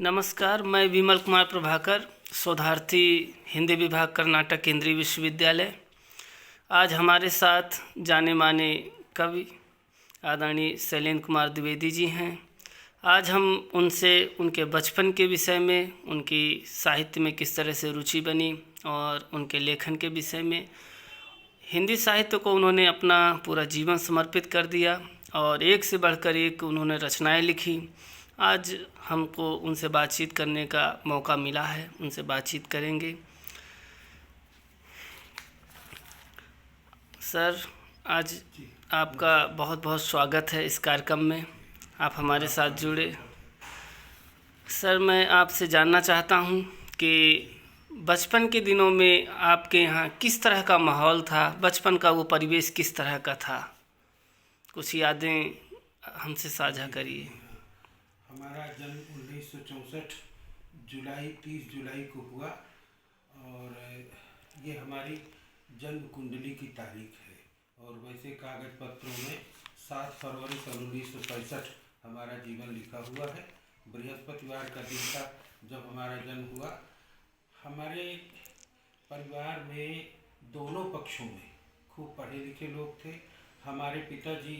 नमस्कार, मैं विमल कुमार प्रभाकर, शोधार्थी, हिंदी विभाग, कर्नाटक केंद्रीय विश्वविद्यालय। आज हमारे साथ जाने माने कवि आदरणीय शैलेंद्र कुमार द्विवेदी जी हैं। आज हम उनसे उनके बचपन के विषय में, उनकी साहित्य में किस तरह से रुचि बनी और उनके लेखन के विषय में। हिंदी साहित्य को उन्होंने अपना पूरा जीवन समर्पित कर दिया और एक से बढ़कर एक उन्होंने रचनाएं लिखी। आज हमको उनसे बातचीत करने का मौका मिला है, उनसे बातचीत करेंगे। सर, आज आपका बहुत बहुत स्वागत है इस कार्यक्रम में, आप हमारे साथ जुड़े। सर, मैं आपसे जानना चाहता हूं कि बचपन के दिनों में आपके यहाँ किस तरह का माहौल था, बचपन का वो परिवेश किस तरह का था, कुछ यादें हमसे साझा करिए। हमारा जन्म 1964 30 जुलाई को हुआ और ये हमारी जन्म कुंडली की तारीख है। और वैसे कागज पत्रों में 7 फरवरी सन 1965 हमारा जीवन लिखा हुआ है। बृहस्पतिवार का दिन था जब हमारा जन्म हुआ। हमारे परिवार में दोनों पक्षों में खूब पढ़े लिखे लोग थे। हमारे पिताजी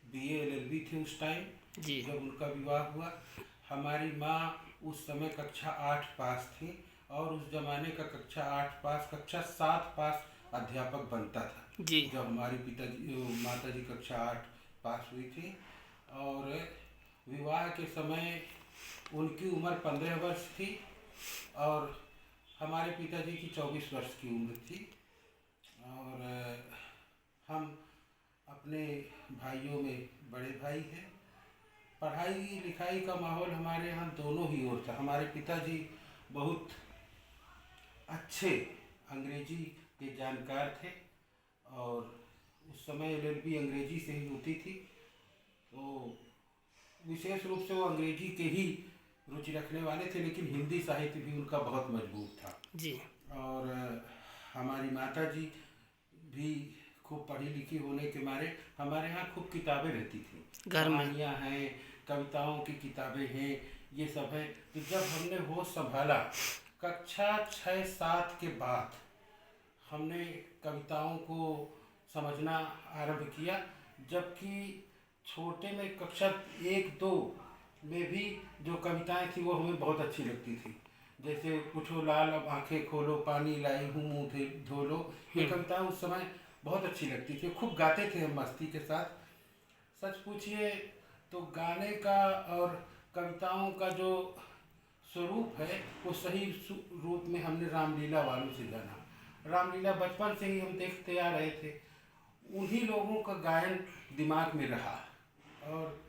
BA LLB थे उस टाइम जब उनका विवाह हुआ। हमारी माँ उस समय कक्षा 8 पास थी और उस जमाने का कक्षा 8 पास कक्षा 7 पास अध्यापक बनता था जी। जब हमारी माताजी कक्षा 8 पास हुई थी। और विवाह के समय उनकी उम्र 15 वर्ष थी और हमारे पिताजी की 24 वर्ष की उम्र थी। और हम अपने भाइयों में बड़े भाई हैं। पढ़ाई लिखाई का माहौल हमारे यहाँ दोनों ही ओर था। हमारे पिताजी बहुत अच्छे अंग्रेजी के जानकार थे और उस समय LLB अंग्रेजी से ही होती थी, तो विशेष रूप से वो अंग्रेजी के ही रुचि रखने वाले थे, लेकिन हिंदी साहित्य भी उनका बहुत मजबूत था जी। और हमारी माताजी भी खूब पढ़ी लिखी होने के मारे हमारे यहाँ खूब किताबें रहती थी, कहानियाँ हैं, कविताओं की किताबें हैं, ये सब है। तो जब हमने होश संभाला कक्षा 6-7 के बाद हमने कविताओं को समझना आरंभ किया, जबकि छोटे में कक्षा 1-2 में भी जो कविताएं थी वो हमें बहुत अच्छी लगती थी। जैसे उठो लाल अब आंखें खोलो, पानी लाई हूँ मुँह धो लो, ये कविताएं उस समय बहुत अच्छी लगती थी। खूब गाते थे हम मस्ती के साथ। सच पूछिए तो गाने का और कविताओं का जो स्वरूप है वो सही रूप में हमने रामलीला वालों से जाना। रामलीला बचपन से ही हम देखते आ रहे थे, उन्हीं लोगों का गायन दिमाग में रहा। और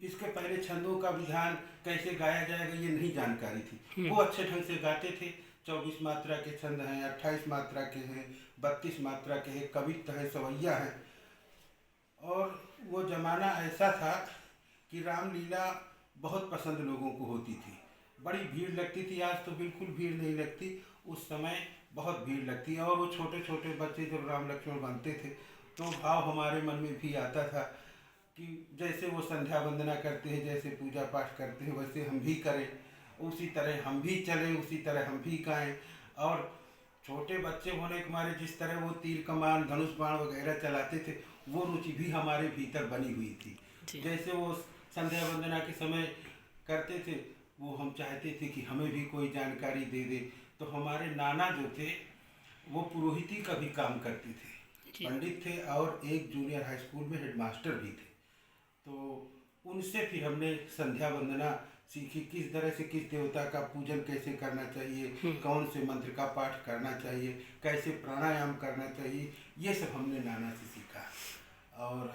इसके पहले छंदों का विधान कैसे गाया जाएगा ये नहीं जानकारी थी। वो अच्छे ढंग से गाते थे। 24 मात्रा के छंद हैं, 28 मात्रा के हैं, 32 मात्रा के हैं, कवित्त है, सवैया है। और वो ज़माना ऐसा था कि रामलीला बहुत पसंद लोगों को होती थी, बड़ी भीड़ लगती थी। आज तो बिल्कुल भीड़ नहीं लगती, उस समय बहुत भीड़ लगती। और वो छोटे छोटे बच्चे जब राम लक्ष्मण बनते थे तो भाव हमारे मन में भी आता था कि जैसे वो संध्या वंदना करते हैं, जैसे पूजा पाठ करते हैं, वैसे हम भी करें, उसी तरह हम भी चलें, उसी तरह हम भी गाएं। और छोटे बच्चे होने के मारे जिस तरह वो तीर कमान धनुष बाण वगैरह चलाते थे वो रुचि भी हमारे भीतर बनी हुई थी। जैसे वो संध्या वंदना के समय करते थे वो हम चाहते थे कि हमें भी कोई जानकारी दे दे। तो हमारे नाना जो थे वो पुरोहिती का भी काम करते थे, पंडित थे और एक जूनियर हाई स्कूल में हेडमास्टर भी थे। तो उनसे फिर हमने संध्या वंदना सीखी, किस तरह से किस देवता का पूजन कैसे करना चाहिए, कौन से मंत्र का पाठ करना चाहिए, कैसे प्राणायाम करना चाहिए, ये सब हमने नाना से सीखा। और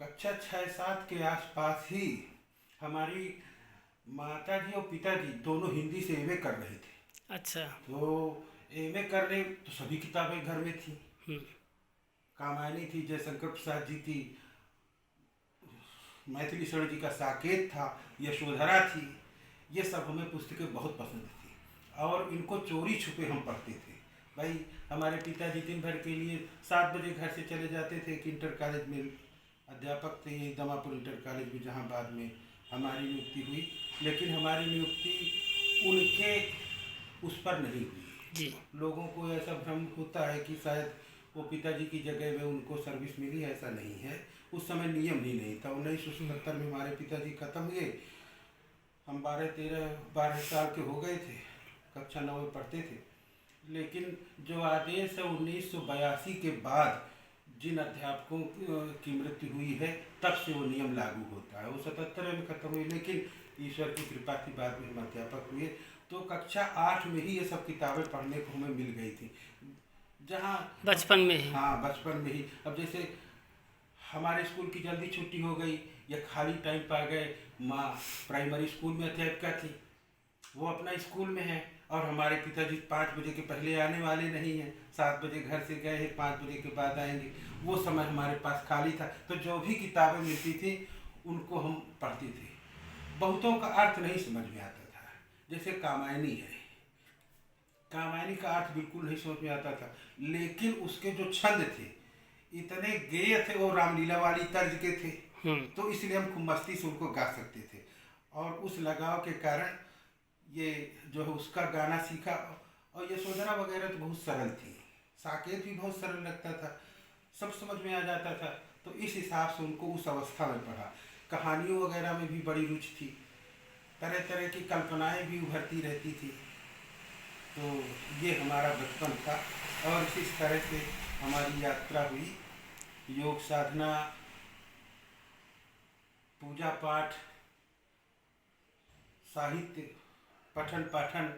कक्षा 6-7 के आसपास ही हमारी माताजी और पिताजी दोनों हिंदी से MA कर रहे थे। अच्छा। तो MA करने तो सभी किताबें घर में थी। कामायनी थी, जयशंकर प्रसाद जी की, मैथिली शरण जी का साकेत था, यशोधरा थी, ये सब हमें पुस्तकें बहुत पसंद थी और इनको चोरी छुपे हम पढ़ते थे। भाई हमारे पिताजी दिन भर के लिए 7 बजे घर से चले जाते थे कि इंटर कॉलेज में अध्यापक थे, दमापुर इंटर कॉलेज में, जहाँ बाद में हमारी नियुक्ति हुई, लेकिन हमारी नियुक्ति उनके उस पर नहीं हुई जी। लोगों को ऐसा भ्रम होता है कि शायद वो पिताजी की जगह में उनको सर्विस मिली, ऐसा नहीं है। उस समय नियम ही नहीं था। 1977 में हमारे पिताजी खत्म हुए, हम 12 साल के हो गए थे, कक्षा 9 में पढ़ते थे। लेकिन जो आदेश है 1982 के बाद जिन अध्यापकों की मृत्यु हुई है, तब से वो नियम लागू होता है। वो 77 में खत्म हुई, लेकिन ईश्वर की कृपा की बाद में हम अध्यापक हुए, तो कक्षा 8 में ही ये सब किताबें पढ़ने को हमें मिल गई थी, जहाँ बचपन में ही। हाँ, बचपन में ही। अब जैसे हमारे स्कूल की जल्दी छुट्टी हो गई या खाली टाइम पा गए, माँ प्राइमरी स्कूल में अध्यापिका थी, वो अपना स्कूल में है, और हमारे पिताजी 5 बजे के पहले आने वाले नहीं हैं, 7 बजे घर से गए हैं, 5 बजे के बाद आएंगे। वो समय हमारे पास खाली था, तो जो भी किताबें मिलती थी उनको हम पढ़ते थे। बहुतों का अर्थ नहीं समझ में आता था। जैसे कामायनी है, कामायनी का अर्थ बिल्कुल नहीं समझ में आता था, लेकिन उसके जो छंद थे इतने गेय थे, वो रामलीला वाली तर्ज के थे, तो इसलिए हम खूब मस्ती से उनको गा सकते थे। और उस लगाव के कारण ये जो है उसका गाना सीखा। और यशोधरा वगैरह तो बहुत सरल थी, साकेत भी बहुत सरल लगता था, सब समझ में आ जाता था। तो इस हिसाब से उनको उस अवस्था में पढ़ा। कहानियों वगैरह में भी बड़ी रुचि थी, तरह तरह की कल्पनाएं भी उभरती रहती थी। तो ये हमारा बचपन था, और इस तरह से हमारी यात्रा हुई। योग साधना, पूजा पाठ, साहित्य, पठन पाठन,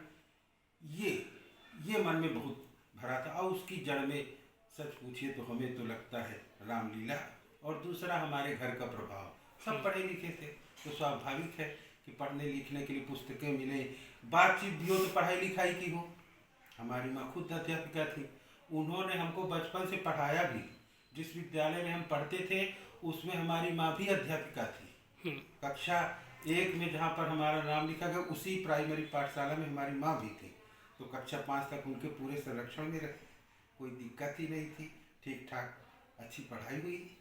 ये मन में बहुत भरा था। और उसकी जड़ में सच पूछिए तो हमें तो लगता है रामलीला, और दूसरा हमारे घर का प्रभाव। सब पढ़े लिखे थे, तो स्वाभाविक है कि पढ़ने लिखने के लिए पुस्तकें मिले, बातचीत भी हो तो पढ़ाई लिखाई की हो। हमारी माँ खुद अध्यापिका थी, उन्होंने हमको बचपन से पढ़ाया भी। जिस विद्यालय में हम पढ़ते थे उसमें हमारी माँ भी अध्यापिका थी। कक्षा 1 में जहाँ पर हमारा नाम लिखा गया, उसी प्राइमरी पाठशाला में हमारी माँ भी थी। तो कक्षा 5 तक उनके पूरे संरक्षण में रहे, कोई दिक्कत ही नहीं थी, ठीक ठाक अच्छी पढ़ाई हुई।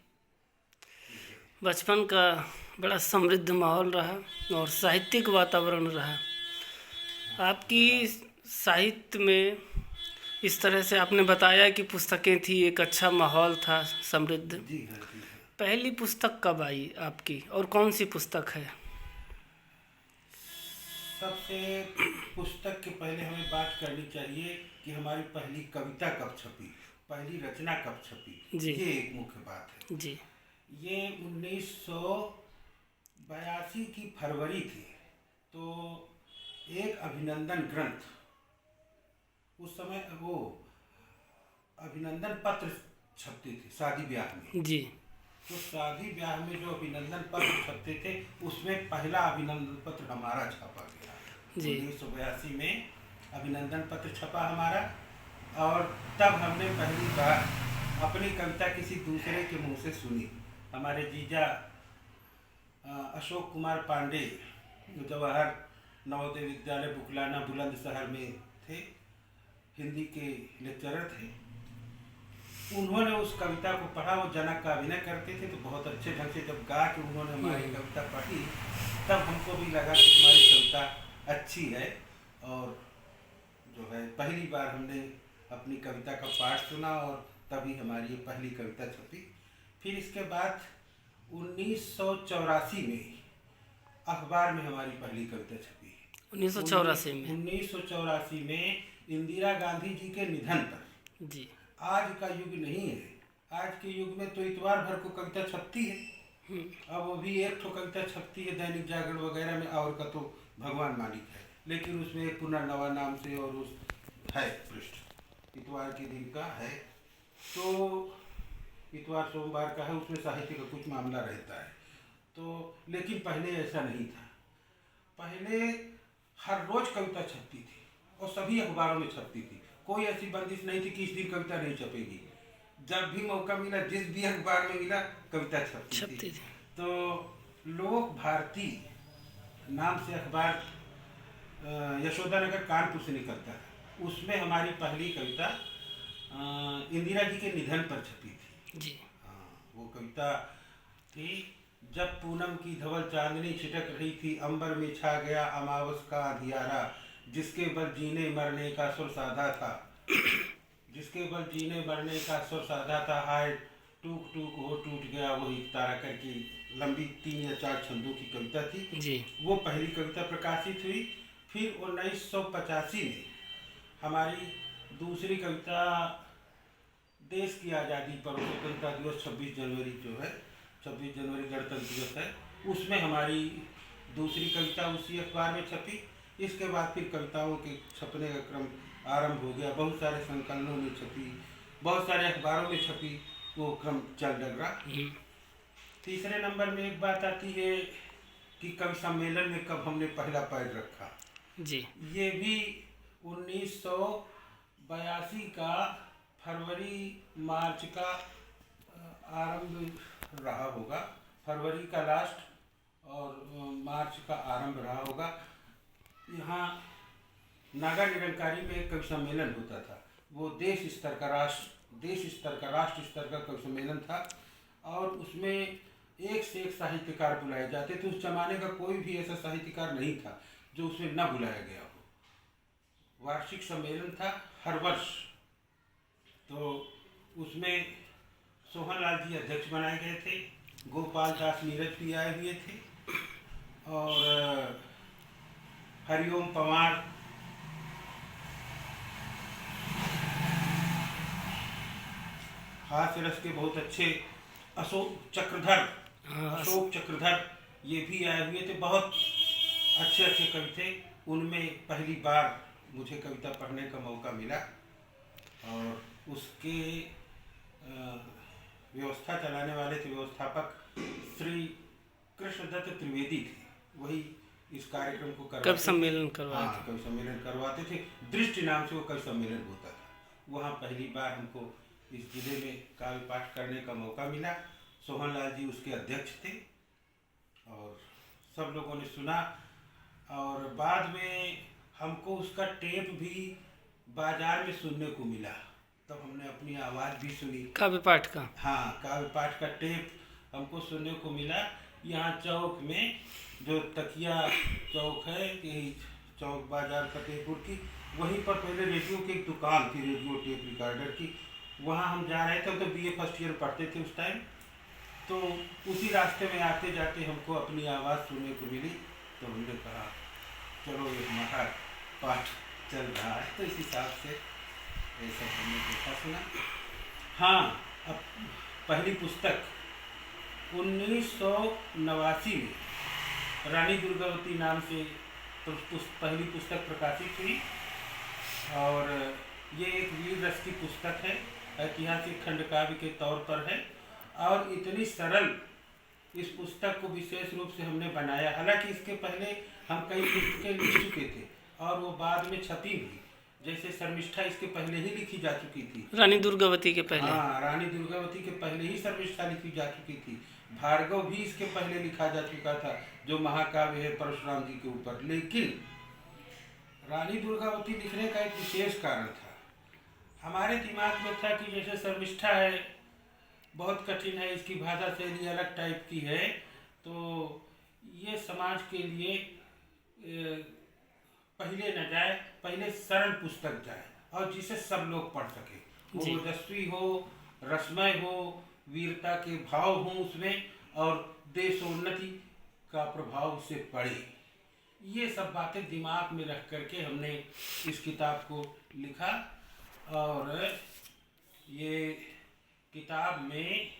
बचपन का बड़ा समृद्ध माहौल रहा और साहित्यिक वातावरण रहा। आपकी साहित्य में इस तरह से आपने बताया कि पुस्तकें थी, एक अच्छा माहौल था, समृद्ध। जी हाँ, जी हाँ। पहली पुस्तक कब आई आपकी, और कौन सी पुस्तक है? सबसे पुस्तक के पहले हमें बात करनी चाहिए कि हमारी पहली कविता कब छपी, पहली रचना कब छपी। जी। ये एक मुख्य बात है। जी। ये 1982 की फरवरी थी। तो एक अभिनंदन ग्रंथ, उस समय वो अभिनंदन पत्र छपते थे शादी ब्याह में। जी। तो शादी ब्याह में जो अभिनंदन पत्र छपते थे, उसमें पहला अभिनंदन पत्र हमारा छपा गया। 1982 में अभिनंदन पत्र छपा हमारा, और तब हमने पहली बार अपनी कविता किसी दूसरे के मुंह से सुनी। हमारे जीजा अशोक कुमार पांडे, जवाहर नवोदय विद्यालय बुकलाना बुलंदशहर में थे, हिंदी के लेक्चरर थे। उन्होंने उस कविता को पढ़ा, वो जनक का अभिनय करते थे, तो बहुत अच्छे ढंग से जब गा के उन्होंने हमारी कविता पढ़ी, तब हमको भी लगा कि हमारी कविता अच्छी है। और जो है पहली बार हमने अपनी कविता का पाठ सुना, और तभी हमारी ये पहली कविता छपी। फिर इसके बाद 1984 में अखबार में हमारी पहली कविता छपी। 1984 में इंदिरा गांधी जी के निधन पर। जी। आज का युग नहीं है, आज के युग में तो इतवार भर को कविता छपती है। अब वो भी एक ठो कविता छपती है दैनिक जागरण वगैरह में, और का तो भगवान मालिक है, लेकिन उसमें एक पुनर्नवा नाम से और उस है पृष्ठ इतवार के दिन का है। तो इतवार सोमवार का है, उसमें साहित्य का कुछ मामला रहता है। तो लेकिन पहले ऐसा नहीं था। पहले हर रोज कविता छपती थी, और सभी अखबारों में छपती थी। कोई ऐसी बंदिश नहीं थी कि इस दिन कविता नहीं छपेगी। जब भी मौका मिला, जिस भी अखबार में मिला, कविता छपती थी। तो लोक भारती नाम से अखबार यशोदानगर कानपुर से निकलता था, उसमें हमारी पहली कविता इंदिरा जी के निधन पर छपी थी। जी। हाँ, वो कविता थी जब पूनम की धवल चांदनी छिटक रही थी, अंबर में छा गया अमावस का अंधियारा, जिसके बल जीने मरने का सुर साधा था, जिसके बल जीने मरने का सुर साधा था, हाय टूक टूक हो टूट गया वही तारा करके लंबी 3 या 4 छंदों की कविता थी जी। वो पहली कविता प्रकाशित हुई। फिर 1985 में हमारी दूसरी कविता देश की आज़ादी पर स्वतंत्रता दिवस 26 जनवरी जो है, 26 जनवरी गणतंत्र दिवस है, उसमें हमारी दूसरी कविता उसी अखबार में छपी। इसके बाद फिर कविताओं के छपने का क्रम आरंभ हो गया, बहुत सारे संकलनों में छपी, बहुत सारे अखबारों में छपी, वो क्रम चल डग रहा। तीसरे नंबर में एक बात आती है कि कवि सम्मेलन में कब हमने पहला पैर रखा जी। ये भी 1982 का फरवरी मार्च का आरंभ रहा होगा, फरवरी का लास्ट और मार्च का आरंभ रहा होगा। यहाँ नागा निरंकारी में एक कवि सम्मेलन होता था, वो देश स्तर का राष्ट्र स्तर का कवि सम्मेलन था और उसमें एक से एक साहित्यकार बुलाए जाते थे। उस जमाने का कोई भी ऐसा साहित्यकार नहीं था जो उसमें न बुलाया गया हो। वार्षिक सम्मेलन था हर वर्ष, तो उसमें सोहनलाल जी अध्यक्ष बनाए गए थे, गोपाल दास नीरज भी आए हुए थे और हरिओम पवार, हास्य रस के बहुत अच्छे अशोक चक्रधर ये भी आए हुए थे। बहुत अच्छे अच्छे कवि थे। उनमें पहली बार मुझे कविता पढ़ने का मौका मिला और उसके व्यवस्था चलाने वाले थे व्यवस्थापक श्री कृष्णदत्त त्रिवेदी थे, वही इस कार्यक्रम को कवि सम्मेलन करवाते थे। कवि सम्मेलन करवाते थे, दृष्टि नाम से वो कवि सम्मेलन होता था। वहाँ पहली बार हमको इस जिले में काव्य पाठ करने का मौका मिला। सोहनलाल जी उसके अध्यक्ष थे और सब लोगों ने सुना और बाद में हमको उसका टेप भी बाजार में सुनने को मिला, तब हमने अपनी आवाज़ भी सुनी काव्य पाठ का। हाँ, काव्य पाठ का टेप हमको सुनने को मिला। यहाँ चौक में जो तकिया चौक है, यही चौक बाजार फतेहपुर की, वहीं पर पहले रेडियो की एक दुकान थी, रेडियो टेप रिकॉर्डर की। वहाँ हम जा रहे थे, तो BA फर्स्ट ईयर पढ़ते थे उस टाइम, तो उसी रास्ते में आते जाते हमको अपनी आवाज़ सुनने को मिली। तो हमने कहा चलो ये हमारा पाठ चल रहा है, तो इस हिसाब से ऐसा हमने देखा सुना। हाँ, अब पहली पुस्तक 1989 में रानी दुर्गावती नाम से पहली पुस्तक प्रकाशित हुई और ये एक वीर रस की पुस्तक है, ऐतिहासिक खंडकाव्य के तौर पर है और इतनी सरल इस पुस्तक को विशेष रूप से हमने बनाया। हालांकि इसके पहले हम कई पुस्तकें लिख चुके थे और वो बाद में छपी भी, जैसे शर्मिष्ठा इसके पहले ही लिखी जा चुकी थी, रानी दुर्गावती के पहले। हाँ, रानी दुर्गावती के पहले ही शर्मिष्ठा लिखी जा चुकी थी। भार्गव भी इसके पहले लिखा जा चुका था, जो महाकाव्य है परशुराम जी के ऊपर। लेकिन रानी दुर्गावती लिखने का एक विशेष कारण था। हमारे दिमाग में था कि जैसे शर्मिष्ठा है, बहुत कठिन है, इसकी भाषा शैली अलग टाइप की है, तो ये समाज के लिए पहले न जाए, पहले सरल पुस्तक जाए और जिसे सब लोग पढ़ सके, वो ओजस्वी हो, रसमय हो, वीरता के भाव हों उसमें और देशोन्नति का प्रभाव उसे पड़े। ये सब बातें दिमाग में रख करके हमने इस किताब को लिखा और ये किताब में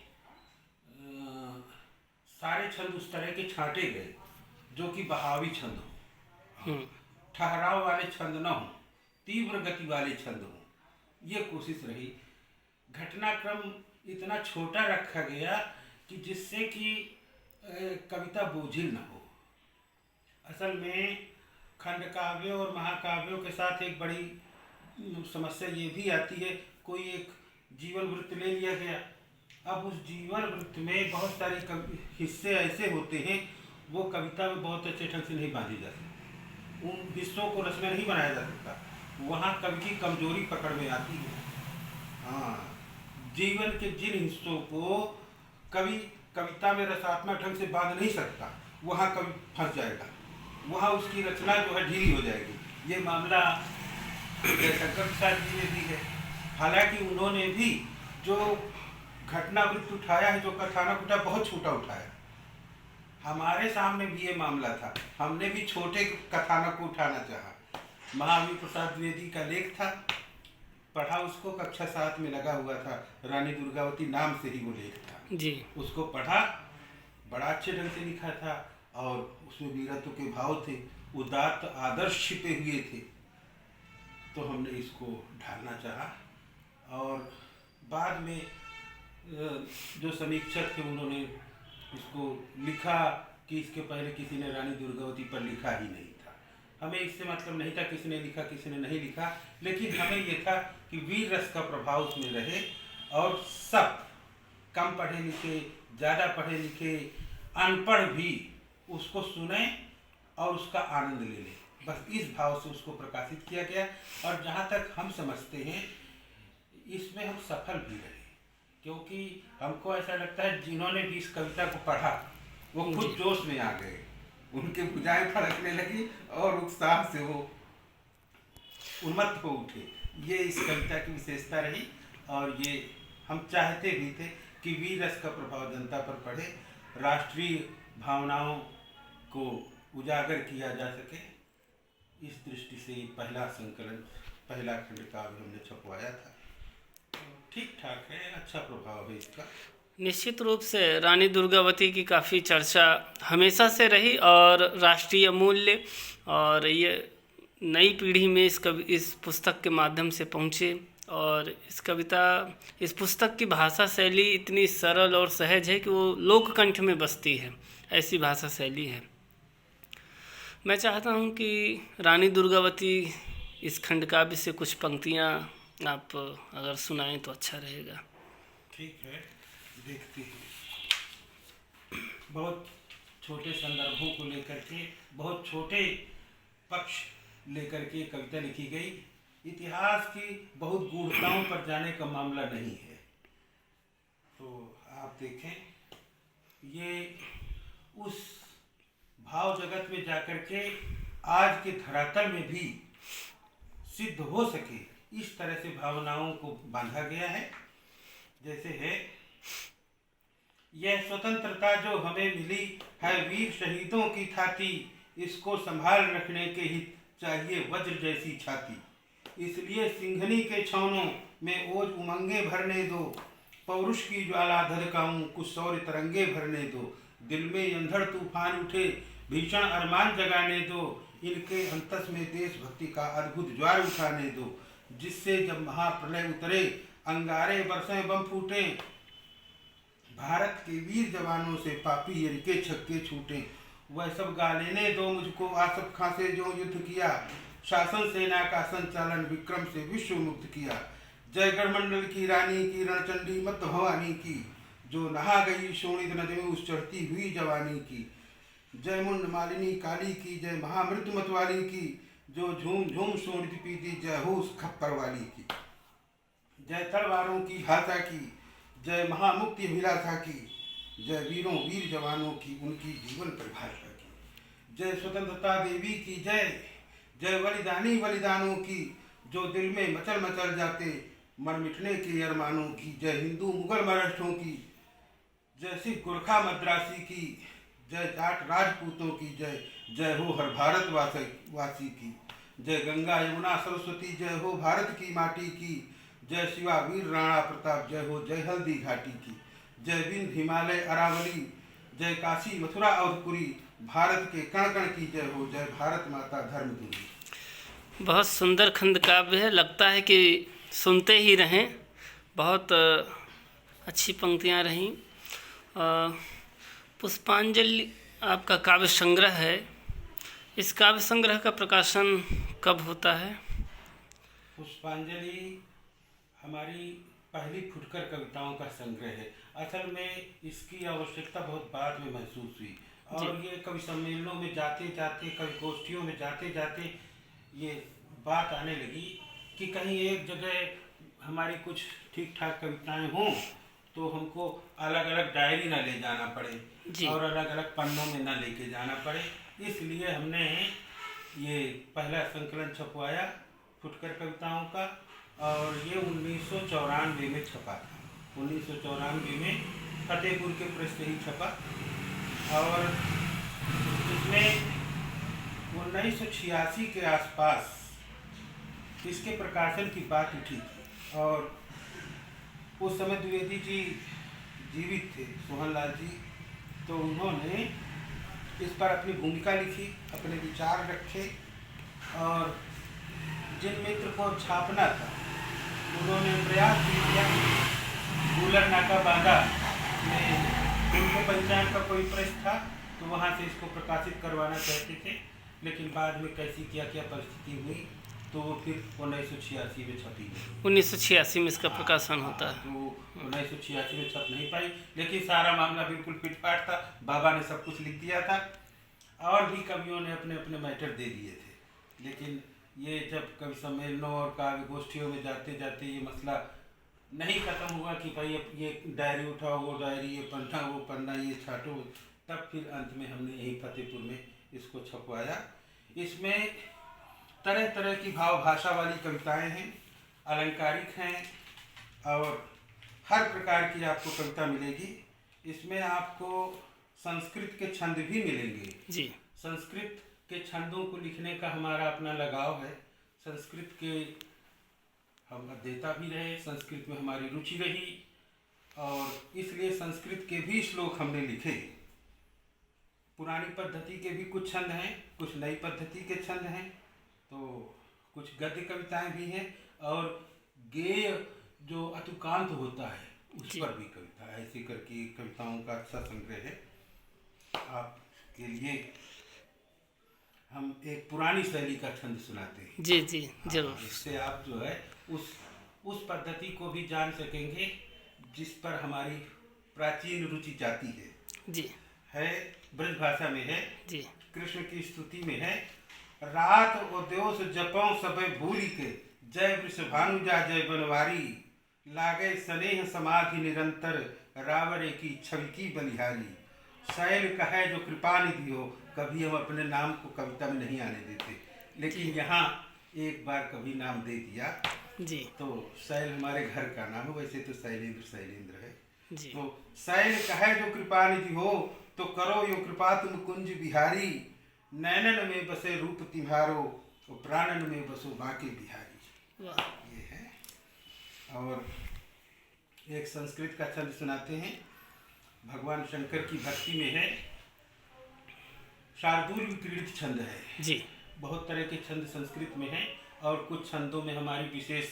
सारे छंद उस तरह के छांटे गए जो कि बहावी छंद हो, ठहराव वाले छंद न हो, तीव्र गति वाले छंद हो, ये कोशिश रही। घटनाक्रम इतना छोटा रखा गया कि जिससे कि कविता बोझिल न हो। असल में खंड काव्यों और महाकाव्यों के साथ एक बड़ी समस्या ये भी आती है, कोई एक जीवन वृत्त ले लिया गया, अब उस जीवन वृत्त में बहुत सारे हिस्से ऐसे होते हैं वो कविता में बहुत अच्छे ढंग से नहीं बांधे जा सकते, उन हिस्सों को रस में नहीं बनाया जा सकता, वहाँ कवि की कमजोरी पकड़ में आती है। हाँ, जीवन के जिन हिस्सों को कवि कविता में रसात्मक ढंग से बांध नहीं सकता, वहाँ कवि फंस जाएगा, वहाँ उसकी रचना जो है ढीली हो जाएगी। ये मामला जयशंकर प्रसाद जी ने भी है। हालांकि उन्होंने भी जो घटनावृत्त उठाया है, जो कथानक उठाया, बहुत छोटा उठाया। हमारे सामने भी ये मामला था, हमने भी छोटे कथानक को उठाना चाहा। महावीर प्रसाद द्विवेदी का लेख था, पढ़ा उसको, कक्षा 7 में लगा हुआ था, रानी दुर्गावती नाम से ही वो लेख था जी। उसको पढ़ा, बड़ा अच्छे ढंग से लिखा था और उसमें वीरत्व के भाव थे, उदात्त आदर्श छिपे हुए थे। तो हमने इसको ढालना चाहा और बाद में जो समीक्षक थे उन्होंने इसको लिखा कि इसके पहले किसी ने रानी दुर्गावती पर लिखा ही नहीं था। हमें इससे मतलब नहीं था किसने लिखा किसने नहीं लिखा, लेकिन हमें ये था कि वीर रस का प्रभाव उसमें रहे और सब कम पढ़े लिखे, ज़्यादा पढ़े लिखे, अनपढ़ भी उसको सुने और उसका आनंद ले लें। बस इस भाव से उसको प्रकाशित किया गया और जहाँ तक हम समझते हैं इसमें हम सफल भी रहे, क्योंकि हमको ऐसा लगता है जिन्होंने भी इस कविता को पढ़ा वो खुद जोश में आ गए, उनके भुजाएं फड़कने लगी और उत्साह से वो उन्मत्त हो उठे। ये इस कविता की विशेषता रही और ये हम चाहते भी थे कि वीर रस का प्रभाव जनता पर पड़े, राष्ट्रीय भावनाओं को उजागर किया जा सके। इस दृष्टि से पहला संकलन, पहला खंड काव्य हमने छपवाया था। ठीक ठाक है, अच्छा प्रभाव है इसका। निश्चित रूप से रानी दुर्गावती की काफ़ी चर्चा हमेशा से रही और राष्ट्रीय मूल्य और ये नई पीढ़ी में इस पुस्तक के माध्यम से पहुँचे और इस पुस्तक की भाषा शैली इतनी सरल और सहज है कि वो लोककंठ में बसती है, ऐसी भाषा शैली है। मैं चाहता हूँ कि रानी दुर्गावती इस खंड काव्य से कुछ पंक्तियाँ आप अगर सुनाएं तो अच्छा रहेगा। ठीक है, देखते हैं। बहुत छोटे संदर्भों को लेकर के, बहुत छोटे पक्ष लेकर के कविता लिखी गई। इतिहास की बहुत गूढ़ताओं पर जाने का मामला नहीं है। तो आप देखें, ये उस भाव जगत में जाकर के आज के धरातल में भी सिद्ध हो सके, इस तरह से भावनाओं को बांधा गया है। जैसे है, यह स्वतंत्रता जो हमें मिली है वीर शहीदों की थाती, इसको संभाल रखने के ही चाहिए वज्र जैसी छाती। इसलिए सिंघनी के छौनों में ओज उमंगे भरने दो, पौरुष की ज्वाला धधकाऊं कुछ शौर्य तरंगे भरने दो। दिल में अंधड़ तूफान उठे भीषण अरमान जगाने दो, इनके अंतस में देशभक्ति का अद्भुत ज्वार उठाने दो। जिससे जब महाप्रलय उतरे अंगारे बरसें बम फूटे, भारत के वीर जवानों से पापी यरिके छक्के छूटे। वह सब गा लेने दो मुझको आसफ खां से जो युद्ध किया, शासन सेना का संचालन विक्रम से विश्व मुक्त किया। जय गढ़मंडल की रानी की रणचंडी मत भवानी की, जो नहा गई शोणित नदी में उस चढ़ती हुई जवानी की। जय मुंड मालिनी काली की, जय महामृत्यु मतवाली की, जो झूम झूम शोणित पीती जय हो उस खप्पर वाली की। जय तलवारों की भाषा की, जय महामुक्ति अभिलाषा की, जय वीरों वीर जवानों की उनकी जीवन परिभाषा की। जय स्वतंत्रता देवी की जय, जय बलिदानी बलिदानों की, जो दिल में मचल मचल जाते मर मिटने के अरमानों की। जय हिंदू मुगल मराठों की, जय सिख गोरखा मद्रासी की, जय जाट राजपूतों की जय, जय हो हर भारत वासी की। जय गंगा यमुना सरस्वती, जय हो भारत की माटी की। जय शिवा वीर राणा प्रताप, जय हो जय हल्दी घाटी की। जय विंध्य हिमालय अरावली, जय काशी मथुरा और पुरी, भारत के कण कण की जय हो, जय भारत माता धर्मधुरी। बहुत सुंदर खंड काव्य है, लगता है कि सुनते ही रहें। बहुत अच्छी पंक्तियाँ रहीं। पुष्पांजलि आपका काव्य संग्रह है, इस काव्य संग्रह का प्रकाशन कब होता है? पुष्पांजलि हमारी पहली फुटकर कविताओं का संग्रह है। असल में इसकी आवश्यकता बहुत बाद में महसूस हुई और ये कवि सम्मेलनों में जाते जाते, कवि गोष्ठियों में जाते जाते ये बात आने लगी कि कहीं एक जगह हमारी कुछ ठीक ठाक कविताएं हों तो हमको अलग अलग डायरी ना ले जाना पड़े और अलग अलग पन्नों में ना लेके जाना पड़े, इसलिए हमने ये पहला संकलन छपवाया फुटकर कविताओं का, और ये 1994 में छपा था। 1994 में फतेहपुर के प्रेस से ही छपा, और इसमें 1986 के आसपास इसके प्रकाशन की बात उठी थी, और उस समय द्विवेदी जी जीवित थे, सोहनलाल जी, तो उन्होंने इस पर अपनी भूमिका लिखी, अपने विचार रखे, और जिन मित्र को छापना था उन्होंने प्रयास भी किया। गुलर नाका बांधा में उनके पंचायत का कोई प्रेस था, तो वहाँ से इसको प्रकाशित करवाना चाहते थे, लेकिन बाद में कैसी क्या परिस्थिति हुई, तो वो फिर 1986 में छपी गई। 1986 में इसका प्रकाशन होता है। तो 1986 में छप नहीं पाई, लेकिन सारा मामला बिल्कुल पिटपाट था, बाबा ने सब कुछ लिख दिया था, और भी कवियों ने अपने अपने मैटर दे दिए थे। लेकिन ये जब कवि सम्मेलनों और काव्य गोष्ठियों में जाते जाते ये मसला नहीं खत्म हुआ कि भाई अब ये डायरी उठाओ, वो डायरी, ये पन्ना, वो पन्ना, ये छाटो, तब फिर अंत में हमने यही फतेहपुर में इसको छपवाया। इसमें तरह तरह की भाव भाषा वाली कविताएं हैं, अलंकारिक हैं, और हर प्रकार की आपको कविता मिलेगी। इसमें आपको संस्कृत के छंद भी मिलेंगे जी। संस्कृत के छंदों को लिखने का हमारा अपना लगाव है, संस्कृत के हम अध्येता भी रहे, संस्कृत में हमारी रुचि रही, और इसलिए संस्कृत के भी श्लोक हमने लिखे। पुरानी पद्धति के भी कुछ छंद हैं, कुछ नई पद्धति के छंद हैं, तो कुछ गद्य कविताएं भी हैं, और गेय जो अतुकांत होता है उस पर भी कविता, ऐसे करके कविताओं का अच्छा संग्रह है। आपके लिए हम एक पुरानी शैली का छंद सुनाते हैं। जी जी जरूर। इससे आप जो है उस पद्धति को भी जान सकेंगे जिस पर हमारी प्राचीन रुचि जाती है। जी। है ब्रज भाषा में है जी। कृष्ण की स्तुति में है। रात उद्योस जपों सबे भूलि के, जय वृषभानुजा जय बनवारी, लागे स्नेह समाधि निरंतर, रावरे की छवि की बलिहारी। शैल कहे जो कृपा निधि हो, कभी हम अपने नाम को कविता में नहीं आने देते, लेकिन यहाँ एक बार कभी नाम दे दिया जी। तो शैल हमारे घर का नाम है, वैसे तो शैलेंद्र है जी। तो शैल कहे जो कृपा निधि हो, तो करो यो कृपा तुम कुंज बिहारी, नैनन में बसे रूप तिम्हारो, और प्राणन में बसो बांके बिहारी। ये है। और एक संस्कृत का छंद सुनाते हैं, भगवान शंकर की भक्ति में है, शार्दूल क्रीडित छंद है जी। बहुत तरह के छंद संस्कृत में हैं, और कुछ छंदों में हमारी विशेष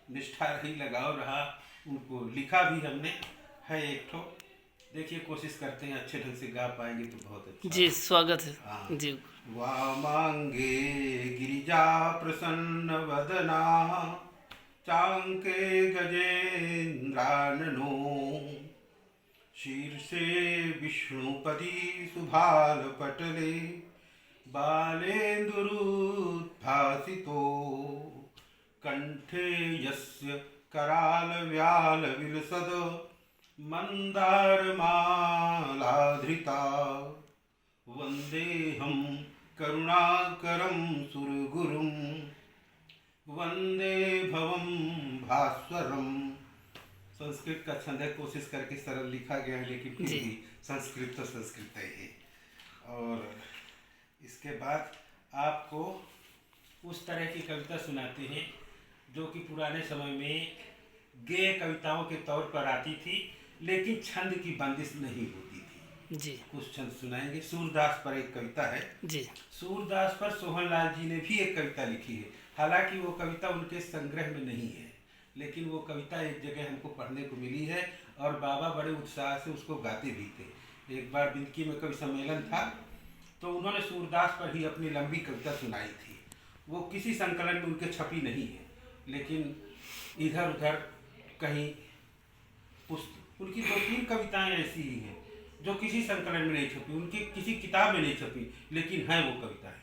निष्ठा रही, लगाव रहा, उनको लिखा भी हमने है एक ठो। देखिए कोशिश करते हैं अच्छे ढंग से गा पाएंगे तो बहुत अच्छा। जी स्वागत है जी। वामांगे गिरिजा प्रसन्न वदना, चांके गजेन्द्राननो, शीर्षे विष्णुपदी सुभाल पटले, बालेन्दुरुद्भासितो, कंठे यस्य कराल व्याल विलसद, मंदार मालाधृता, वंदेहम करुणाकरं सुरगुरुं, वंदे भवं भास्वरम। संस्कृत का छंद है, कोशिश करके सरल लिखा गया है, लेकिन फिर भी संस्कृत तो संस्कृत है। और इसके बाद आपको उस तरह की कविता सुनाते हैं जो कि पुराने समय में गेय कविताओं के तौर पर आती थी, लेकिन छंद की बंदिश नहीं होती थी जी। कुछ छंद सुनाएंगे। सूरदास पर एक कविता है जी। सूरदास पर सोहनलाल जी ने भी एक कविता लिखी है, हालांकि वो कविता उनके संग्रह में नहीं है, लेकिन वो कविता एक जगह हमको पढ़ने को मिली है, और बाबा बड़े उत्साह से उसको गाते भी थे। एक बार बिंदकी में कवि सम्मेलन था, तो उन्होंने सूरदास पर ही अपनी लंबी कविता सुनाई थी। वो किसी संकलन में उनके छपी नहीं है, लेकिन इधर उधर कहीं उनकी 2-3 कविताएं ऐसी ही हैं जो किसी संकलन में नहीं छपी, उनकी किसी किताब में नहीं छपी, लेकिन हैं वो कविताएं।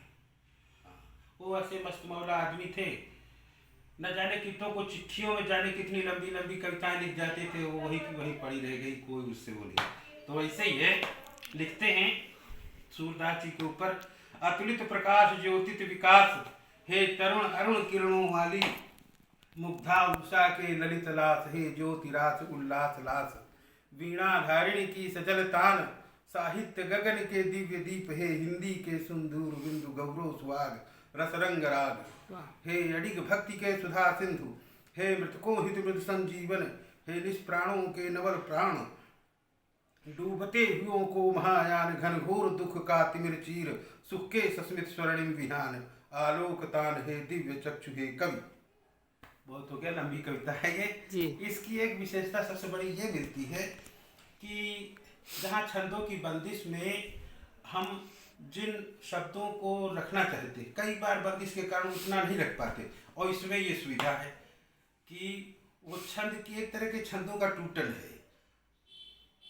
वो ऐसे मस्त मौला आदमी थे न जाने कितनों को चिट्ठियों में जाने कितनी लंबी लंबी कविताएं लिख जाते थे, वो वही की वही पड़ी रह गई, कोई उससे वो नहीं। तो वैसे ही है, लिखते हैं सूरदास जी के ऊपर, अतुलित प्रकाश ज्योतित विकास, हे तरुण अरुण किरणों वाली, मुग्धा उषा के ललित लास, हे ज्योति रास उल्लास लास, वीणा धारिणी की सजल तान, साहित्य गगन के दिव्य दीप, हे हिंदी के सुंदूर बिंदु गौरव सुहाग रसरंग राग, हे अडिग भक्ति के सुधा सिंधु, हे मृतकों हित मृत संजीवन, हे निष्प्राणों के नवल प्राण, डूबते हुओं को महायान, घनघोर दुख का तिमिर चीर, सुख के सस्मित स्वर्णिम विहान, आलोक तान हे दिव्य चक्षु हे कवि। बहुत हो गया, लंबी कविता है ये जी। इसकी एक विशेषता सबसे बड़ी ये मिलती है कि जहाँ छंदों की बंदिश में हम जिन शब्दों को रखना चाहते, कई बार बंदिश के कारण उतना नहीं रख पाते, और इसमें ये सुविधा है कि वो छंद की एक तरह के छंदों का टूटन है,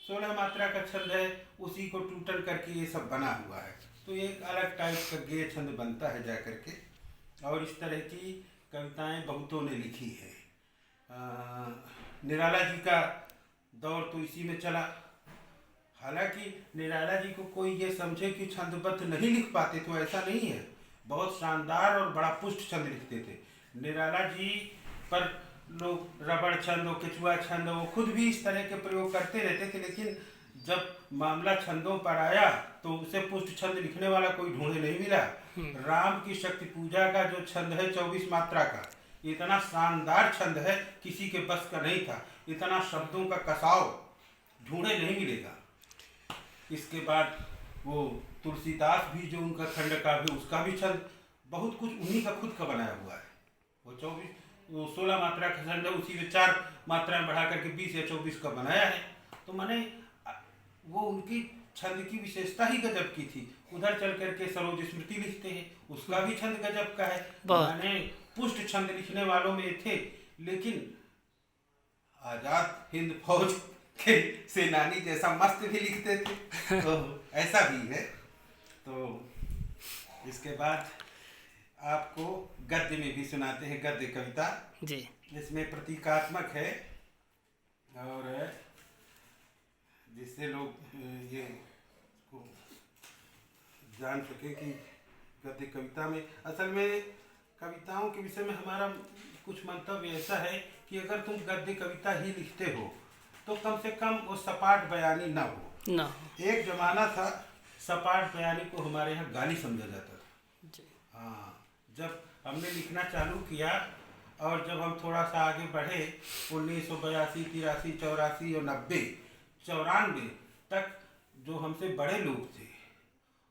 16 मात्रा का छंद है, उसी को टूटन करके ये सब बना हुआ है, तो एक अलग टाइप का गेय छंद बनता है जा करके। और इस तरह की कविताएं बहुतों ने लिखी है। निराला जी का दौर तो इसी में चला। हालांकि निराला जी को कोई ये समझे कि छंदबद्ध नहीं लिख पाते तो ऐसा नहीं है, बहुत शानदार और बड़ा पुष्ट छंद लिखते थे निराला जी। पर लोग रबड़ छंद और केचुआ छंद वो खुद भी इस तरह के प्रयोग करते रहते थे, लेकिन जब मामला छंदों पर आया तो उसे पुष्ट छंद लिखने वाला कोई ढूंढे नहीं मिला। राम की शक्ति पूजा का जो छंद है 24 मात्रा का, इतना शानदार छंद है, किसी के बस का नहीं था, इतना शब्दों का कसाव ढूंढे नहीं मिलेगा। इसके बाद वो तुलसीदास भी जो उनका खंड काव्य, उसका भी छंद बहुत कुछ उन्हीं का खुद का बनाया हुआ है। वो 16 मात्रा का छंद है, उसी में 4 मात्राएं बढ़ा करके 20 या 24 का बनाया है। तो माने वो उनकी छंद की विशेषता ही गजब की थी। उधर चल करके सरोज स्मृति लिखते हैं, उसका भी छंद गजब का है। माने पुष्ट छंद लिखने वालों में थे, लेकिन आजाद हिंद फौज के सेनानी जैसा मस्त भी लिखते थे, तो ऐसा भी है। तो इसके बाद आपको गद्य में भी सुनाते हैं, गद्य कविता जी, जिसमें प्रतीकात्मक है और जिससे लोग ये को जान सके कि गद्य कविता में, असल में कविताओं के विषय में हमारा कुछ मंतव्य ऐसा है कि अगर तुम गद्य कविता ही लिखते हो तो कम से कम वो सपाट बयानी ना हो। एक जमाना था सपाट बयानी को हमारे यहाँ गाली समझा जाता था। हाँ, जब हमने लिखना चालू किया और जब हम थोड़ा सा आगे बढ़े 1982, 83, 84 और 90, 94 तक, जो हमसे बड़े लोग थे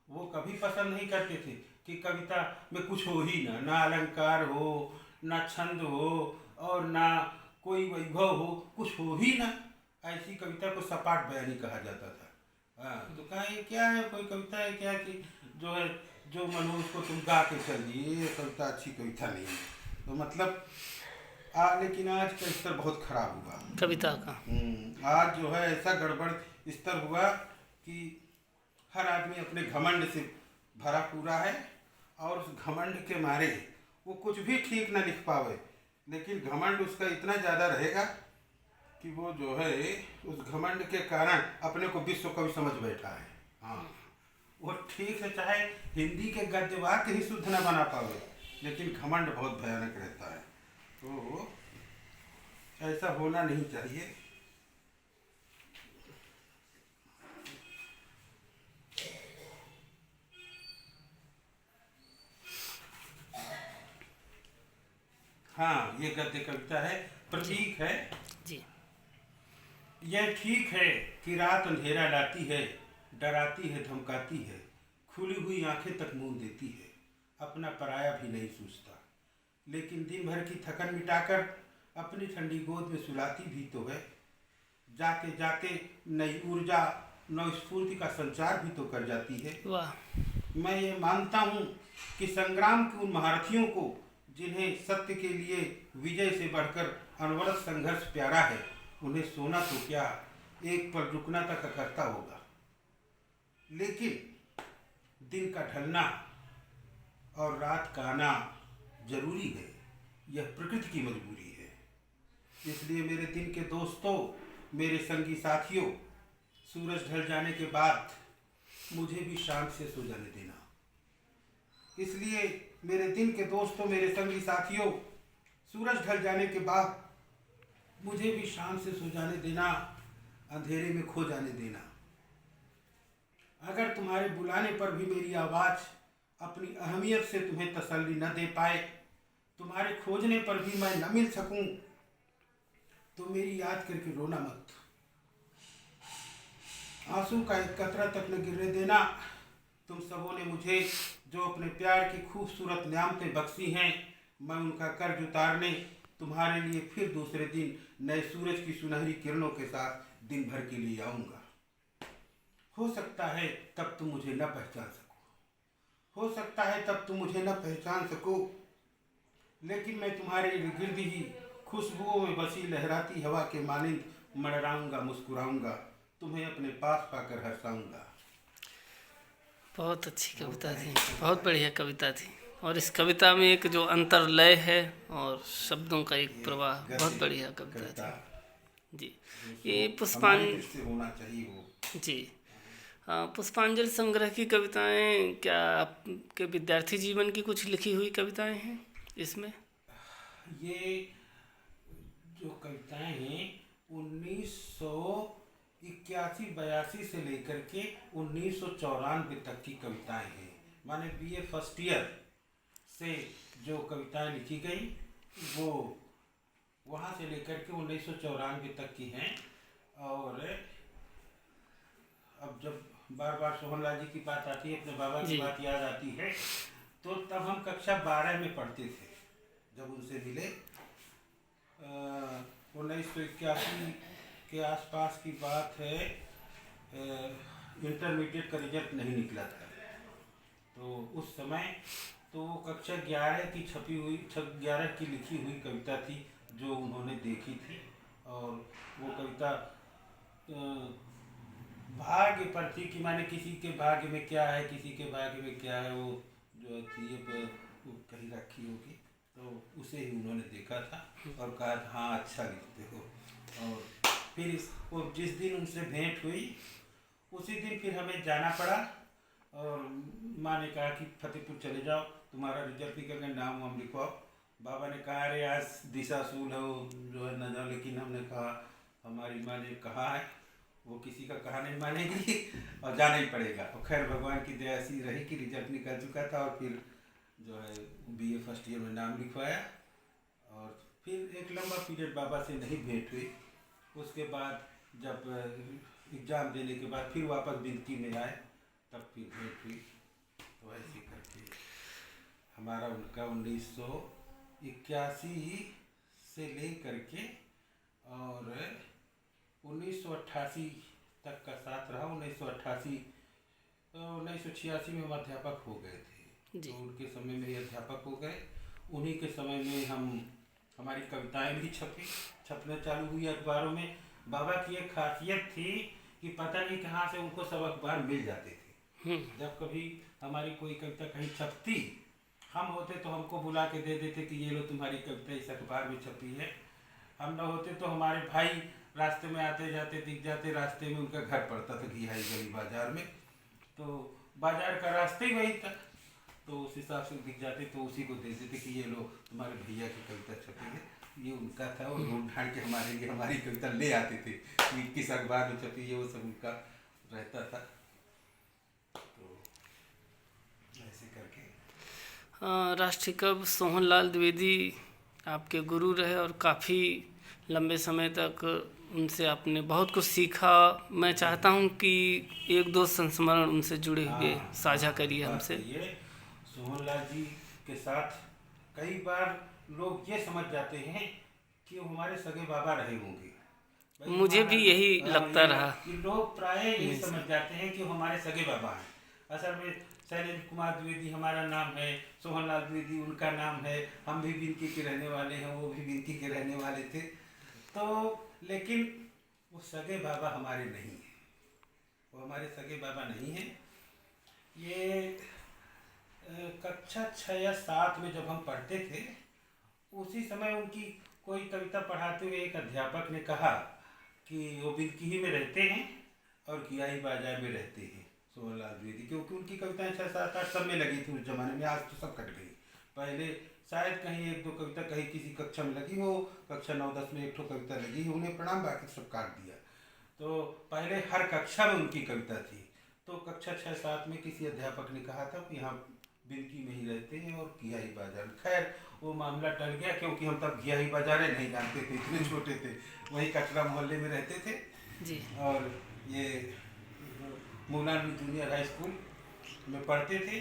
वो कभी पसंद नहीं करते थे कि कविता में कुछ हो ही ना अलंकार हो, ना छंद हो और ना कोई वैभव हो, कुछ हो ही ना, ऐसी कविता को सपाट बयानी कहा जाता था। हाँ, तो कहा ये क्या है, कोई कविता है क्या कि जो है जो मन हो उसको तुम गा के चल दिए, ये कविता अच्छी कविता नहीं है। तो मतलब लेकिन आज का स्तर बहुत खराब हुआ कविता का। आज जो है ऐसा गड़बड़ स्तर हुआ कि हर आदमी अपने घमंड से भरा पूरा है, और उस घमंड के मारे वो कुछ भी ठीक ना लिख पावे, लेकिन घमंड उसका इतना ज़्यादा रहेगा कि वो जो है उस घमंड के कारण अपने को विश्व कवि समझ बैठा है। हाँ, वो ठीक से चाहे हिंदी के गद्य वाक्य ही शुद्ध न बना पावे, लेकिन घमंड बहुत भयानक रहता है। तो ऐसा होना नहीं चाहिए। हाँ, ये गद्य कविता है, प्रतीक है जी। यह ठीक है कि रात अंधेरा लाती है, डराती है, धमकाती है, खुली हुई आंखें तक मूंद देती है, अपना पराया भी नहीं सूझता, लेकिन दिन भर की थकन मिटाकर अपनी ठंडी गोद में सुलाती भी तो है। जाते जाते नई ऊर्जा, नई स्फूर्ति का संचार भी तो कर जाती है। वाह। मैं ये मानता हूँ कि संग्राम के उन महारथियों को जिन्हें सत्य के लिए विजय से बढ़कर अनवरत संघर्ष प्यारा है, उन्हें सोना तो क्या, एक पल रुकना तक करता होगा, लेकिन दिन का ढलना और रात का आना जरूरी है। यह प्रकृति की मजबूरी है। इसलिए मेरे दिन के दोस्तों, मेरे संगी साथियों, सूरज ढल जाने के बाद मुझे भी शांत से सो जाने देना। इसलिए मेरे दिन के दोस्तों, मेरे संगी साथियों, सूरज ढल जाने के बाद मुझे भी शांत से सो जाने देना, अंधेरे में खो जाने देना। अगर तुम्हारे बुलाने पर भी मेरी आवाज़ अपनी अहमियत से तुम्हें तसल्ली न दे पाए, तुम्हारे खोजने पर भी मैं न मिल सकूं, तो मेरी याद करके रोना मत। आंसू का एक कतरा तक न गिरने देना। तुम सबों ने मुझे जो अपने प्यार की खूबसूरत न्यामतें बख्शी हैं, मैं उनका कर्ज उतारने तुम्हारे लिए फिर दूसरे दिन नए सूरज की सुनहरी किरणों के साथ दिन भर के लिए आऊँगा। हो सकता है तब तुम मुझे न पहचान सको, हो सकता है तब तुम मुझे न पहचान सको, लेकिन मैं तुम्हारे इर्द गिर्द ही खुशबुओं में बसी लहराती हवा के मानिंद मंडराऊंगा, मुस्कुराऊंगा, तुम्हें अपने पास पाकर हंसाऊंगा। बहुत अच्छी कविता थी, बहुत बढ़िया कविता थी। और इस कविता में एक जो अंतर्लय है और शब्दों का एक प्रवाह, बहुत बढ़िया कविता थी जी। ये होना चाहिए वो जी। पुष्पांजलि संग्रह की कविताएं, क्या आपके विद्यार्थी जीवन की कुछ लिखी हुई कविताएं हैं इसमें? ये जो कविताएं हैं 1981-82 से लेकर के 1994 तक की कविताएं हैं। माने BA फर्स्ट ईयर से जो कविताएं लिखी गई वो वहाँ से लेकर के 1994 तक की हैं। और अब जब बार बार सोहनलाल जी की बात आती है, अपने बाबा की बात याद आती है, तो तब हम कक्षा 12 में पढ़ते थे जब उनसे मिले। 1981 के आसपास की बात है। इंटरमीडिएट का रिजल्ट नहीं निकला था, तो उस समय तो कक्षा 11 की छपी हुई 11 की लिखी हुई कविता थी जो उन्होंने देखी थी। और वो कविता भाग्य पर थी कि माने किसी के भाग्य में क्या है, किसी के भाग्य में क्या है, वो जो थी वो कहीं रखी होगी, तो उसे ही उन्होंने देखा था और कहा हाँ अच्छा लिखते हो। और फिर वो जिस दिन उनसे भेंट हुई उसी दिन फिर हमें जाना पड़ा और माँ ने कहा कि फतेहपुर चले जाओ, तुम्हारा रिजल्ट निकल गया, नाम वाम लिखवाओ। बाबा ने कहा अरे आज दिशाशूल है वो जो है न जाओ, लेकिन हमने कहा हमारी माँ ने कहा है, वो किसी का कहा नहीं मानेगी और जाना ही पड़ेगा। और खैर भगवान की दया ऐसी रही कि रिजल्ट निकल चुका था और फिर जो है BA फर्स्ट ईयर में नाम लिखवाया। और फिर एक लंबा पीरियड बाबा से नहीं भेंट हुई। उसके बाद जब एग्ज़ाम देने के बाद फिर वापस बिनती में आए तब फिर भेंट हुई। तो ऐसे करके हमारा उनका 1981 से ले करके और 1988 तक का साथ रहा। 1986 में हम अध्यापक हो गए थे, तो उनके समय में ही अध्यापक हो गए। उन्हीं के समय में हमारी कविताएं भी छपने चालू हुई अखबारों में। बाबा की एक खासियत थी कि पता नहीं कहाँ से उनको सब अखबार मिल जाते थे। जब कभी हमारी कोई कविता कहीं छपती, हम होते तो हमको बुला के दे देते कि ये लो तुम्हारी कविता इस अखबार में छपी है। हम न होते तो हमारे भाई रास्ते में आते जाते दिख जाते, रास्ते में उनका घर पड़ता था घिहाई गली बाजार में, तो बाजार का रास्ते ही वही था, तो उस हिसाब से दिख जाते तो उसी को दे देते कि ये लो तुम्हारे भैया की कविता छपी है। ये उनका था और ढूंढ ढांड के हमारे लिए हमारी कविता ले आते थे कि किस अखबार में छपी है, वो सब उनका रहता था। तो ऐसे करके राष्ट्रीय कवि सोहनलाल द्विवेदी आपके गुरु रहे और काफ़ी लंबे समय तक उनसे आपने बहुत कुछ सीखा। मैं चाहता हूं कि एक दो संस्मरण उनसे जुड़े हुए साझा करिए हमसे। ये सोहनलाल जी के साथ कई बार लोग ये समझ जाते हैं कि वो हमारे सगे बाबा रहे होंगे। मुझे भी यही लगता रहा। लोग प्राय ये समझ जाते हैं कि वो हमारे सगे बाबा हैं। असल में शैलेंद्र कुमार द्विवेदी हमारा नाम है, सोहनलाल द्विवेदी उनका नाम है, हम भी बिनती के रहने वाले हैं, वो भी बिनती के रहने वाले थे। तो लेकिन वो सगे बाबा हमारे नहीं हैं, वो हमारे सगे बाबा नहीं हैं। ये कक्षा 6 या 7 में जब हम पढ़ते थे उसी समय उनकी कोई कविता पढ़ाते हुए एक अध्यापक ने कहा कि वो बिलकिही में रहते हैं और कियाई बाजार में रहते हैं सोहनलाल द्विवेदी, क्योंकि उनकी कविताएं 6, 7, 8 सब में लगी थी उस जमाने में। आज तो सब कट गई। पहले शायद कहीं एक दो कविता कहीं किसी कक्षा में लगी हो, कक्षा 9, 10 में एक ठो कविता लगी, उन्हें प्रणाम, बाकी सब काट दिया। तो पहले हर कक्षा में उनकी कविता थी। तो कक्षा 6, 7 में किसी अध्यापक ने कहा था कि यहाँ बिल्की में ही रहते हैं और घियाही बाजार। खैर वो मामला टल गया, क्योंकि हम तब घियाही बाजारे नहीं जानते थे, इतने छोटे थे। वही कटरा मोहल्ले में रहते थे जी। और ये मूलान जूनियर हाई स्कूल में पढ़ते थे।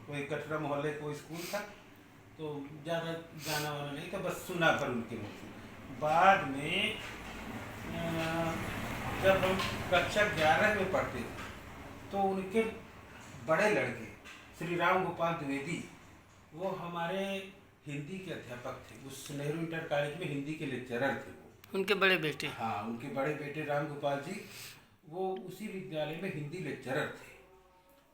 वही कटरा मोहल्ले को स्कूल था, तो ज़्यादा जाना वाना नहीं था, बस सुना पर उनके मुँह से। बाद में जब हम कक्षा 11 में पढ़ते थे तो उनके बड़े लड़के श्री राम गोपाल द्विवेदी, वो हमारे हिंदी के अध्यापक थे। उस नेहरू इंटर कॉलेज में हिंदी के लेक्चरर थे वो। उनके बड़े बेटे? हाँ, उनके बड़े बेटे राम गोपाल जी, वो उसी विद्यालय में हिंदी लेक्चरर थे।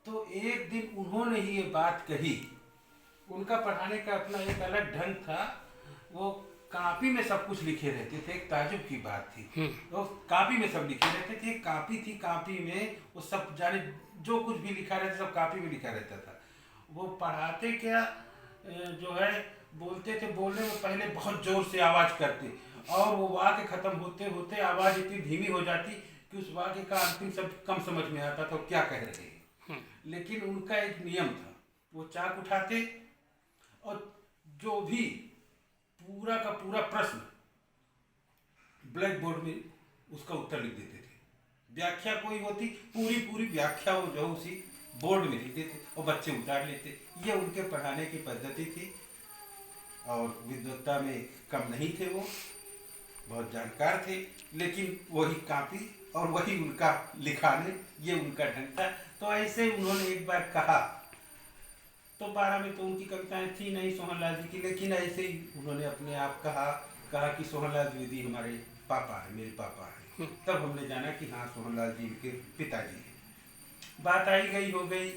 तो एक दिन उन्होंने ही ये बात कही। उनका पढ़ाने का अपना एक अलग ढंग था। वो कापी में सब कुछ लिखे रहते थे। एक ताजुब की बात थी, वो कापी में सब लिखे रहते थे। एक कापी थी, कापी में वो सब जाने जो कुछ भी लिखा रहता सब कापी में लिखा रहता था। वो पढ़ाते क्या जो है बोलते थे, बोलने में पहले बहुत जोर से आवाज़ करते और वो वाक्य खत्म होते होते आवाज़ इतनी धीमी हो जाती कि उस वाक्य का अंतिम शब्द कम समझ में आता था क्या कह रहे हैं। लेकिन उनका एक नियम था, वो चाक उठाते और जो भी पूरा का पूरा प्रश्न ब्लैक बोर्ड में उसका उत्तर लिख देते थे। व्याख्या कोई होती, पूरी पूरी व्याख्या वो जो उसी बोर्ड में लिख देते और बच्चे उतार लेते। ये उनके पढ़ाने की पद्धति थी और विद्वत्ता में कम नहीं थे। वो बहुत जानकार थे, लेकिन वही कापी और वही उनका लिखाने, ये उनका ढंग था। तो ऐसे उन्होंने एक बार कहा, तो 12 में तो उनकी कविताएं थी नहीं सोहनलाल जी की, लेकिन ऐसे ही उन्होंने अपने आप कहा कि सोहनलाल द्विवेदी हमारे पापा हैं, मेरे पापा हैं। तब हमने जाना कि हाँ सोहनलाल जी के पिताजी हैं। बात आई गई हो गई।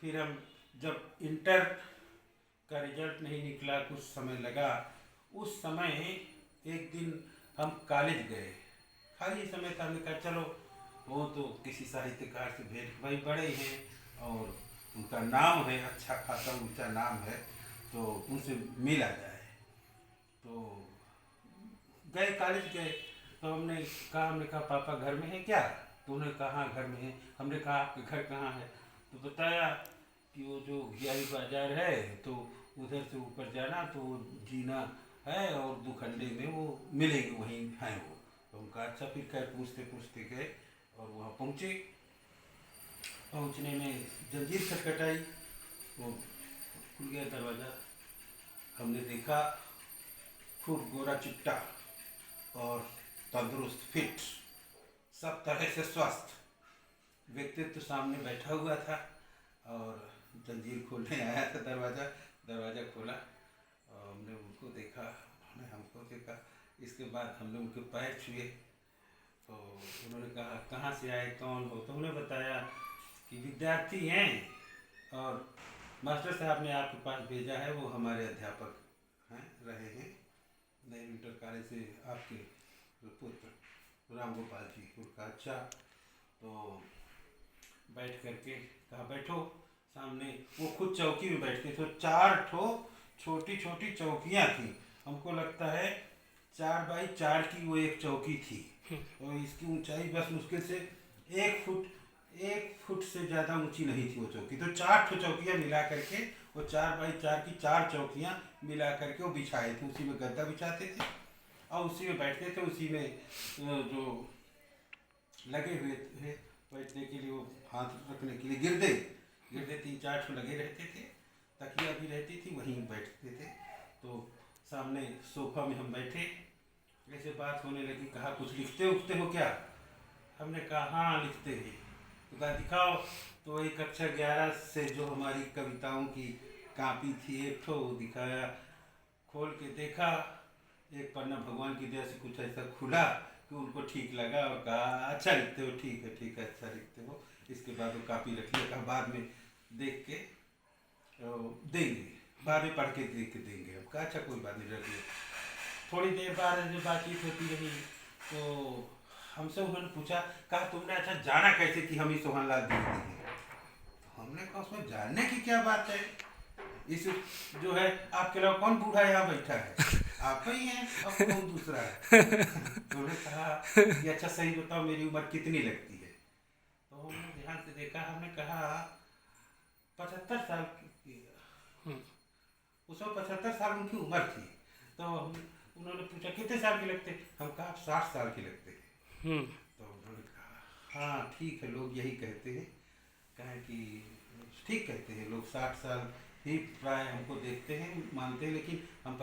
फिर हम जब इंटर का रिजल्ट नहीं निकला, कुछ समय लगा, उस समय एक दिन हम कॉलेज गए, खाली समय था। हमने कहा चलो वो तो किसी साहित्यकार से भेंट, भाई बड़े हैं और उनका नाम है, अच्छा खासा ऊंचा नाम है, तो उनसे मिला जाए। तो गए, कॉलेज गए। तो हमने कहा पापा घर में है क्या? तो उन्होंने कहा हाँ घर में है। हमने कहा आपके घर कहाँ है? तो बताया कि वो जो घियाही बाजार है तो उधर से ऊपर जाना तो जीना है और 2 खंडे में वो मिलेगी, वहीं हैं वो। तो उनका अच्छा, फिर खैर पूछते पूछते गए और वहाँ पहुँचे। पहुँचने में जंजीर खटखटाई, वो खुल गया दरवाज़ा। हमने देखा खूब गोरा चिट्टा और तंदुरुस्त, फिट, सब तरह से स्वस्थ व्यक्तित्व सामने बैठा हुआ था और जंजीर खोलने आया था। दरवाज़ा खोला और हमने उनको देखा, उन्होंने हमको देखा। इसके बाद हमने उनके पैर छुए तो उन्होंने कहा कहाँ से आए, कौन हो? तो उन्हें बताया कि विद्यार्थी हैं और मास्टर साहब ने आपके पास भेजा है, वो हमारे अध्यापक हैं, रहे हैं नेहरू इंटर कॉलेज से आपके पुत्र राम गोपाल जी। उनका अच्छा। तो बैठ करके कहा बैठो सामने। वो खुद चौकी में बैठते थे। 4 ठो छोटी छोटी चौकियाँ थी, हमको लगता है 4 बाई 4 की वो एक चौकी थी और इसकी ऊंचाई बस मुश्किल से 1 फुट से ज़्यादा ऊंची नहीं थी वो चौकी। तो 4 ठो चौकियाँ मिला करके, वो 4 बाई 4 की 4 चौकियाँ मिला करके वो बिछाए थे। उसी में गद्दा बिछाते थे और उसी में बैठते थे। उसी में जो लगे हुए थे बैठने के लिए, वो हाथ रखने के लिए गिरदे 3-4 ठो लगे रहते थे। तकिया भी रहती थी, वहीं बैठते थे। तो सामने सोफा में हम बैठे, ऐसे बात होने लगी। कहा कुछ लिखते उखते हो क्या? हमने कहा हाँ लिखते हैं। तो कहा दिखाओ। तो वही कक्षा 11 से जो हमारी कविताओं की कापी थी, एक ठो दिखाया, खोल के देखा। एक पन्ना भगवान की दया से कुछ ऐसा खुला कि उनको ठीक लगा और कहा अच्छा लिखते हो, ठीक है अच्छा लिखते हो। इसके बाद वो कापी रख लिया, कहा बाद में देख के देंगे। बाद में पढ़ के देख के देंगे। हम कहा अच्छा कोई बात नहीं, रख लो। थोड़ी देर बाद जो बातचीत होती रही तो हमसे उन्होंने पूछा, कहा तुमने अच्छा जाना कैसे कि हम ही सोहनलाल दीदी हैं? तो हमने कहा उसमें जानने की क्या बात है, इस जो है आपके अलावा कौन बूढ़ा यहाँ बैठा है, आप ही हैं और कौन दूसरा है। तो उन्होंने कहा कि अच्छा सही बताओ मेरी उम्र कितनी लगती है? तो हमने ध्यान से देखा, हमने कहा 75 साल की। उसमें 75 साल उनकी उम्र थी। तो उन्होंने पूछा कितने साल के लगते? हम कहा 60 साल के लगते हैं। तो उन्होंने कहा हाँ ठीक है, लोग यही कहते हैं, कहें कि ठीक कहते हैं लोग, 60 साल ही प्राय हमको देखते हैं, मानते हैं, लेकिन हम